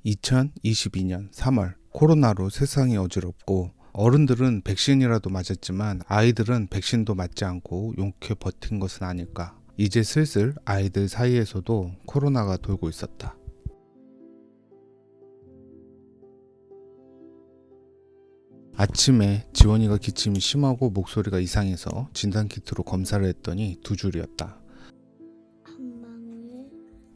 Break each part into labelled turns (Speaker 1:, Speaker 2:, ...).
Speaker 1: 2022년 3월 코로나로 세상이 어지럽고 어른들은 백신이라도 맞았지만 아이들은 백신도 맞지 않고 용케 버틴 것은 아닐까. 이제 슬슬 아이들 사이에서도 코로나가 돌고 있었다. 아침에 지원이가 기침이 심하고 목소리가 이상해서 진단키트로 검사를 했더니 두 줄이었다.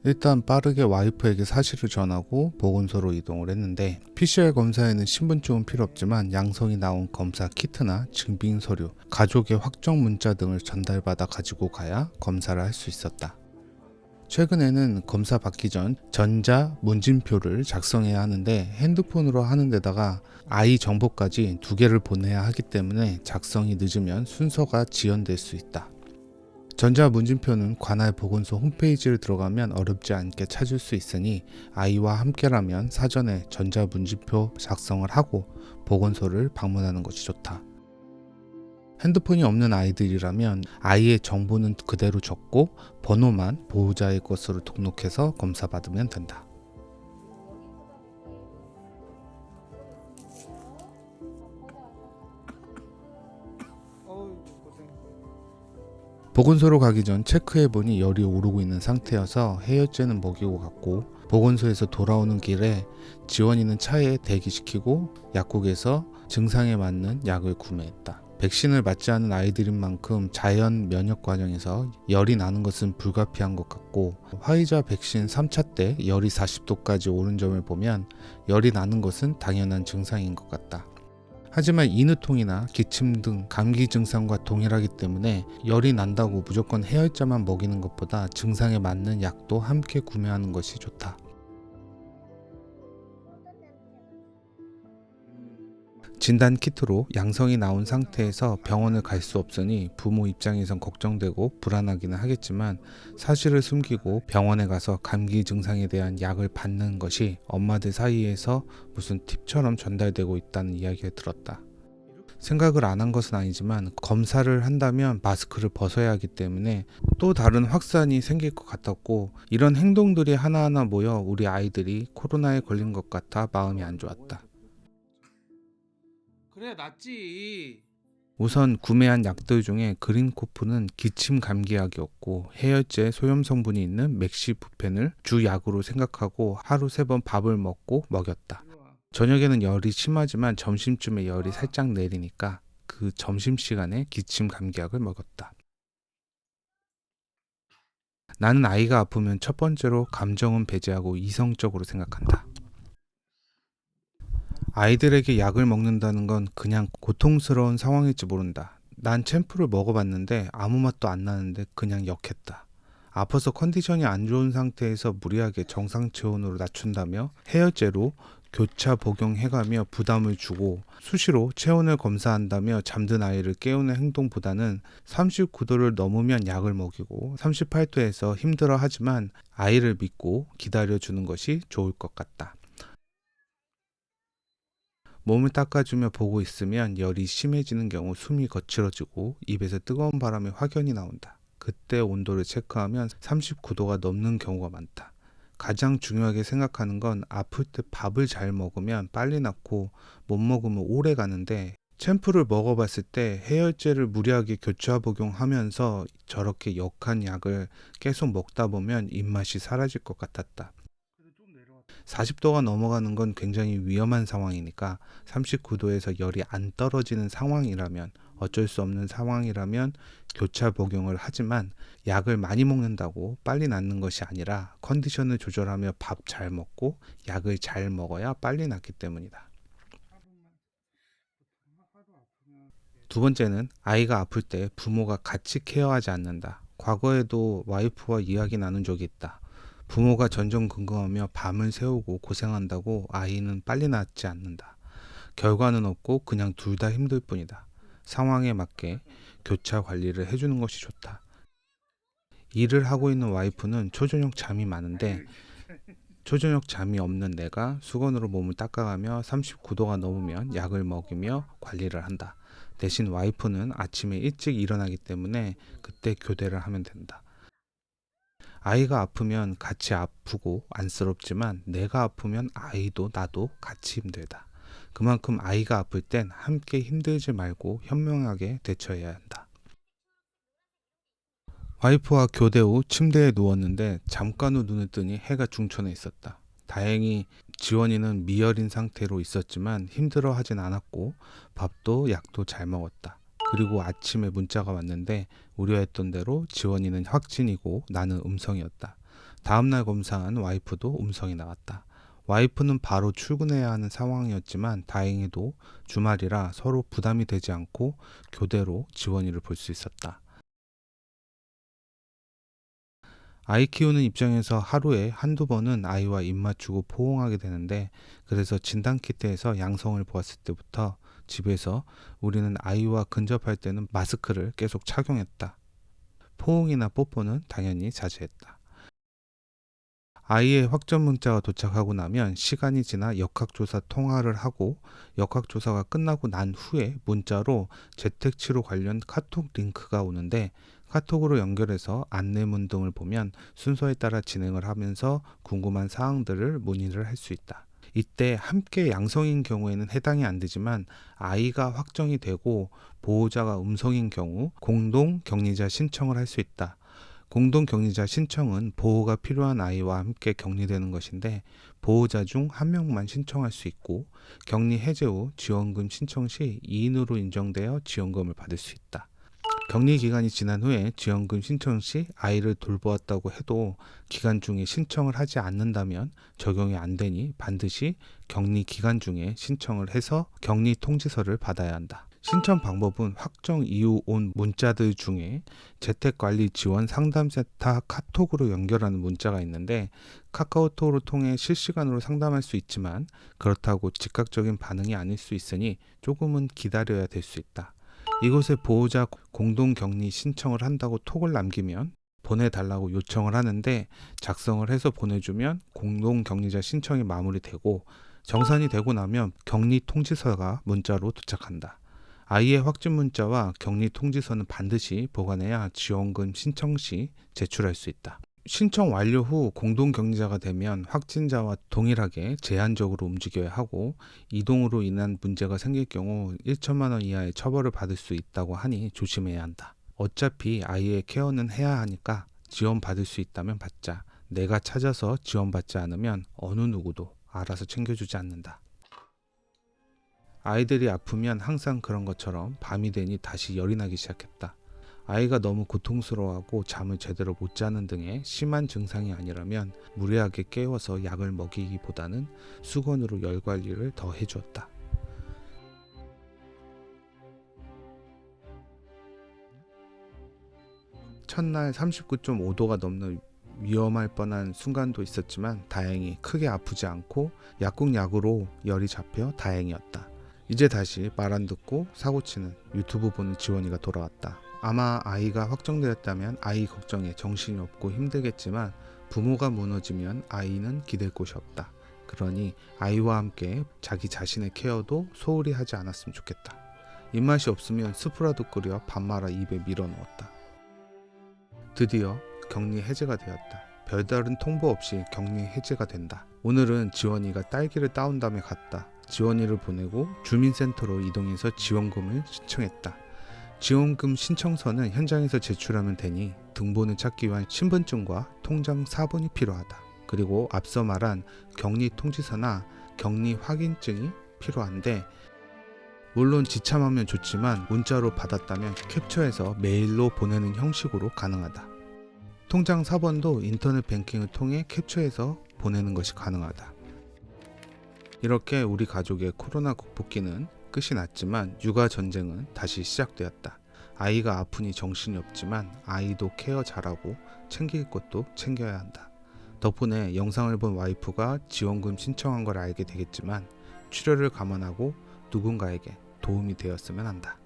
Speaker 1: 일단 빠르게 와이프에게 사실을 전하고 보건소로 이동을 했는데 PCR 검사에는 신분증은 필요 없지만 양성이 나온 검사 키트나 증빙 서류, 가족의 확정 문자 등을 전달받아 가지고 가야 검사를 할 수 있었다. 최근에는 검사 받기 전 전자 문진표를 작성해야 하는데 핸드폰으로 하는 데다가 아이 정보까지 두 개를 보내야 하기 때문에 작성이 늦으면 순서가 지연될 수 있다. 전자문진표는 관할 보건소 홈페이지를 들어가면 어렵지 않게 찾을 수 있으니 아이와 함께라면 사전에 전자문진표 작성을 하고 보건소를 방문하는 것이 좋다. 핸드폰이 없는 아이들이라면 아이의 정보는 그대로 적고 번호만 보호자의 것으로 등록해서 검사받으면 된다. 보건소로 가기 전 체크해보니 열이 오르고 있는 상태여서 해열제는 먹이고 갔고 보건소에서 돌아오는 길에 지원이는 차에 대기시키고 약국에서 증상에 맞는 약을 구매했다. 백신을 맞지 않은 아이들인 만큼 자연 면역 과정에서 열이 나는 것은 불가피한 것 같고 화이자 백신 3차 때 열이 40도까지 오른 점을 보면 열이 나는 것은 당연한 증상인 것 같다. 하지만 인후통이나 기침 등 감기 증상과 동일하기 때문에 열이 난다고 무조건 해열제만 먹이는 것보다 증상에 맞는 약도 함께 구매하는 것이 좋다. 진단 키트로 양성이 나온 상태에서 병원을 갈 수 없으니 부모 입장에선 걱정되고 불안하기는 하겠지만 사실을 숨기고 병원에 가서 감기 증상에 대한 약을 받는 것이 엄마들 사이에서 무슨 팁처럼 전달되고 있다는 이야기를 들었다. 생각을 안 한 것은 아니지만 검사를 한다면 마스크를 벗어야 하기 때문에 또 다른 확산이 생길 것 같았고 이런 행동들이 하나하나 모여 우리 아이들이 코로나에 걸린 것 같아 마음이 안 좋았다.
Speaker 2: 그래 낫지.
Speaker 1: 우선 구매한 약들 중에 그린코프는 기침 감기약이었고 해열제 소염 성분이 있는 맥시부펜을 주 약으로 생각하고 하루 3번 밥을 먹고 먹였다. 저녁에는 열이 심하지만 점심쯤에 열이 살짝 내리니까 그 점심시간에 기침 감기약을 먹었다. 나는 아이가 아프면 첫 번째로 감정은 배제하고 이성적으로 생각한다. 아이들에게 약을 먹는다는 건 그냥 고통스러운 상황일지 모른다. 난 챔프를 먹어봤는데 아무 맛도 안 나는데 그냥 역했다. 아파서 컨디션이 안 좋은 상태에서 무리하게 정상 체온으로 낮춘다며 해열제로 교차 복용해가며 부담을 주고 수시로 체온을 검사한다며 잠든 아이를 깨우는 행동보다는 39도를 넘으면 약을 먹이고 38도에서 힘들어하지만 아이를 믿고 기다려주는 것이 좋을 것 같다. 몸을 닦아주며 보고 있으면 열이 심해지는 경우 숨이 거칠어지고 입에서 뜨거운 바람에 확연히 나온다. 그때 온도를 체크하면 39도가 넘는 경우가 많다. 가장 중요하게 생각하는 건 아플 때 밥을 잘 먹으면 빨리 낫고 못 먹으면 오래 가는데 챔프를 먹어봤을 때 해열제를 무리하게 교차 복용하면서 저렇게 역한 약을 계속 먹다 보면 입맛이 사라질 것 같았다. 40도가 넘어가는 건 굉장히 위험한 상황이니까 39도에서 열이 안 떨어지는 상황이라면 어쩔 수 없는 상황이라면 교차 복용을 하지만 약을 많이 먹는다고 빨리 낫는 것이 아니라 컨디션을 조절하며 밥 잘 먹고 약을 잘 먹어야 빨리 낫기 때문이다. 두 번째는 아이가 아플 때 부모가 같이 케어하지 않는다. 과거에도 와이프와 이야기 나눈 적이 있다. 부모가 전전긍긍하며 밤을 새우고 고생한다고 아이는 빨리 낫지 않는다. 결과는 없고 그냥 둘 다 힘들 뿐이다. 상황에 맞게 교차 관리를 해주는 것이 좋다. 일을 하고 있는 와이프는 초저녁 잠이 많은데 초저녁 잠이 없는 내가 수건으로 몸을 닦아가며 39도가 넘으면 약을 먹이며 관리를 한다. 대신 와이프는 아침에 일찍 일어나기 때문에 그때 교대를 하면 된다. 아이가 아프면 같이 아프고 안쓰럽지만 내가 아프면 아이도 나도 같이 힘들다. 그만큼 아이가 아플 땐 함께 힘들지 말고 현명하게 대처해야 한다. 와이프와 교대 후 침대에 누웠는데 잠깐 후 눈을 뜨니 해가 중천에 있었다. 다행히 지원이는 미열인 상태로 있었지만 힘들어 하진 않았고 밥도 약도 잘 먹었다. 그리고 아침에 문자가 왔는데 우려했던 대로 지원이는 확진이고 나는 음성이었다. 다음날 검사한 와이프도 음성이 나왔다. 와이프는 바로 출근해야 하는 상황이었지만 다행히도 주말이라 서로 부담이 되지 않고 교대로 지원이를 볼 수 있었다. 아이 키우는 입장에서 하루에 한두 번은 아이와 입 맞추고 포옹하게 되는데, 그래서 진단키트에서 양성을 보았을 때부터 집에서 우리는 아이와 근접할 때는 마스크를 계속 착용했다. 포옹이나 뽀뽀는 당연히 자제했다. 아이의 확정 문자가 도착하고 나면 시간이 지나 역학조사 통화를 하고, 역학조사가 끝나고 난 후에 문자로 재택치료 관련 카톡 링크가 오는데, 카톡으로 연결해서 안내문 등을 보면 순서에 따라 진행을 하면서 궁금한 사항들을 문의를 할 수 있다. 이때 함께 양성인 경우에는 해당이 안 되지만, 아이가 확정이 되고 보호자가 음성인 경우 공동 격리자 신청을 할 수 있다. 공동 격리자 신청은 보호가 필요한 아이와 함께 격리되는 것인데, 보호자 중 한 명만 신청할 수 있고, 격리 해제 후 지원금 신청 시 2인으로 인정되어 지원금을 받을 수 있다. 격리 기간이 지난 후에 지원금 신청 시 아이를 돌보았다고 해도 기간 중에 신청을 하지 않는다면 적용이 안 되니 반드시 격리 기간 중에 신청을 해서 격리 통지서를 받아야 한다. 신청 방법은 확정 이후 온 문자들 중에 재택관리 지원 상담센터 카톡으로 연결하는 문자가 있는데, 카카오톡으로 통해 실시간으로 상담할 수 있지만 그렇다고 즉각적인 반응이 아닐 수 있으니 조금은 기다려야 될 수 있다. 이곳에 보호자 공동격리 신청을 한다고 톡을 남기면 보내달라고 요청을 하는데, 작성을 해서 보내주면 공동격리자 신청이 마무리되고 정산이 되고 나면 격리 통지서가 문자로 도착한다. 아이의 확진 문자와 격리 통지서는 반드시 보관해야 지원금 신청 시 제출할 수 있다. 신청 완료 후 공동격리자가 되면 확진자와 동일하게 제한적으로 움직여야 하고, 이동으로 인한 문제가 생길 경우 1천만 원 이하의 처벌을 받을 수 있다고 하니 조심해야 한다. 어차피 아이의 케어는 해야 하니까 지원받을 수 있다면 받자. 내가 찾아서 지원받지 않으면 어느 누구도 알아서 챙겨주지 않는다. 아이들이 아프면 항상 그런 것처럼 밤이 되니 다시 열이 나기 시작했다. 아이가 너무 고통스러워하고 잠을 제대로 못 자는 등의 심한 증상이 아니라면 무리하게 깨워서 약을 먹이기보다는 수건으로 열 관리를 더 해주었다. 첫날 39.5도가 넘는 위험할 뻔한 순간도 있었지만 다행히 크게 아프지 않고 약국약으로 열이 잡혀 다행이었다. 이제 다시 말 안 듣고 사고치는 유튜브 보는 지원이가 돌아왔다. 아마 아이가 확정되었다면 아이 걱정에 정신이 없고 힘들겠지만, 부모가 무너지면 아이는 기댈 곳이 없다. 그러니 아이와 함께 자기 자신의 케어도 소홀히 하지 않았으면 좋겠다. 입맛이 없으면 스프라도 끓여 밥 말아 입에 밀어 넣었다. 드디어 격리 해제가 되었다. 별다른 통보 없이 격리 해제가 된다. 오늘은 지원이가 딸기를 따온 다음에 갔다. 지원이를 보내고 주민센터로 이동해서 지원금을 신청했다. 지원금 신청서는 현장에서 제출하면 되니 등본을 찾기 위한 신분증과 통장 사본이 필요하다. 그리고 앞서 말한 격리 통지서나 격리 확인증이 필요한데, 물론 지참하면 좋지만 문자로 받았다면 캡처해서 메일로 보내는 형식으로 가능하다. 통장 사본도 인터넷 뱅킹을 통해 캡처해서 보내는 것이 가능하다. 이렇게 우리 가족의 코로나 극복기는 끝이 났지만 육아 전쟁은 다시 시작되었다. 아이가 아프니 정신이 없지만 아이도 케어 잘하고 챙길 것도 챙겨야 한다. 덕분에 영상을 본 와이프가 지원금 신청한 걸 알게 되겠지만, 출혈을 감안하고 누군가에게 도움이 되었으면 한다.